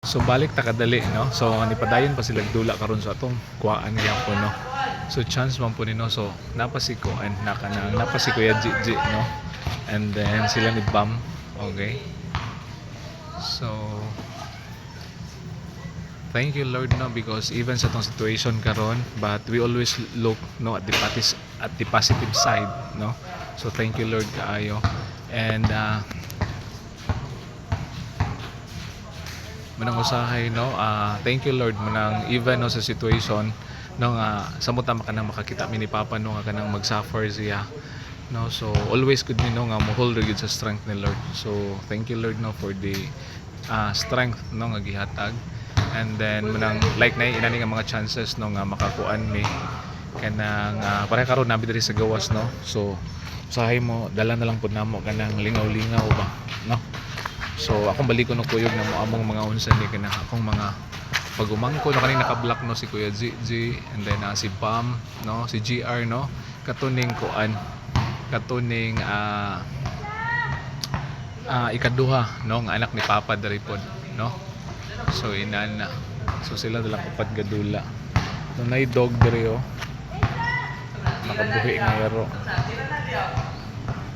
So balik ta kadali no. So nipadayon pa sila dula karon sa atong kuhaan gyapon no. So chance man po no. So napasiko and napasiko ya Gigi no. And then sila ni Bam. Okay. So thank you Lord no, because even sa tong situation karon, but we always look no at the positive side no. So thank you Lord kaayo. And manang usahay no, thank you Lord manang even no sa situation no nga samot ta makanang makakita mi ni Papa no nga kanang magsuffer siya no. So always good ni no nga mo hold gyud sa strength ni Lord. So thank you Lord no for the strength no nga gihatag. And then manang like na inani nga mga chances no nga makakuan mi kanang pare karon nabi diri sa gawas no. So usahay mo dala na lang pud namo kanang lingaw-lingaw ba no. So akong balik ko no kuyog na mo among mga unsa ni kanang akong mga pagumangko no kaning naka-block no si Kuya Gigi, and then si Pam no, si GR no, katuning kuan katuning ikaduha no nga anak ni Papa diri pod no. So inana, so sila dalang upat gadula no, nay dog diri nakabuhi nga yaro.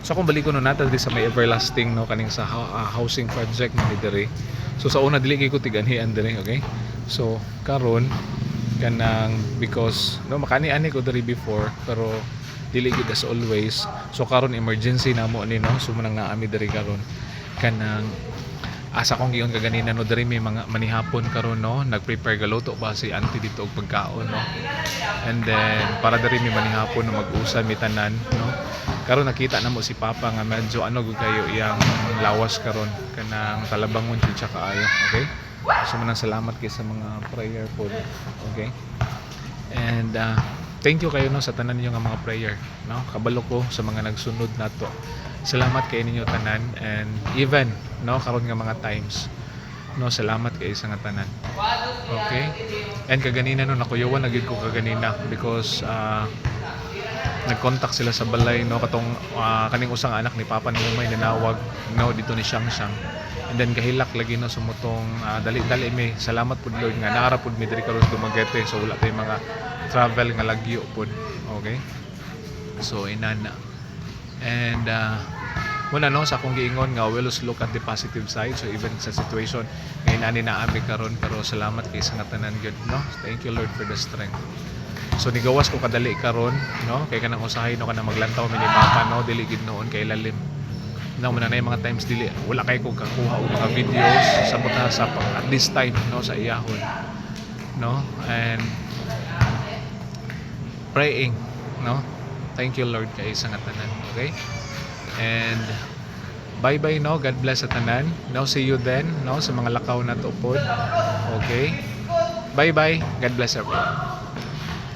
So kung balik ko no nata diri sa may everlasting no kaning sa housing project ni diri. So sa una dili ko tiganian diri, okay? So karon kanang because no makani-ani ko diri before pero dili gid as always. So karon emergency namo ni no, so manang naami diri karon kanang asa kong giyon kaganina no diri may mga manihapon karon no, nagprepare galuto pa si auntie dito og pagkaon no. And then para diri may manihapon no mag-usa mi tanan no. Karon nakita na mo si Papa nga medyo ano gud kayo iyang lawas karon kanang talabangon jud siya kaayo, okay? So manang salamat kay sa mga prayer po, okay? And thank you kayo no sa tanan ninyo nga mga prayer no. Kabalo ko sa mga nagsunod nato. Salamat kay ninyo tanan, and even no karon nga mga times no, salamat kay sa nga tanan, okay? And kaganina no nakuyawan na gid ko kaganina because nag-contact sila sa balay no katong kaning usang anak ni Papa ni Mumay nanawag no dito ni Siyang Siyang. And then kahilak lagi no sumutong dali may salamat pud Lord nga naara pud mi diri karon Dumaguete, so wala tay mga travel nga lagyo pud, okay? So inana. And muna no sa akong giingon nga we always look at the positive side. So even sa situation ngayon ani na ami karon, pero salamat kay sa nga tanan gyud no. Thank you Lord for the strength. So nigawas ko kadali karon no kay kanang usahay no kanang maglantaw mi ni Papa no, dili gid noon kay lalim no. Muna na mga times dili wala kay ko kakuha og mga videos sa buta sa at this time no sa iyahon no. And praying no, thank you Lord kay sa nga tanan, okay? And bye bye no, God bless sa tanan no, see you then no sa mga lakaw na to pod, okay? Bye bye, God bless everyone.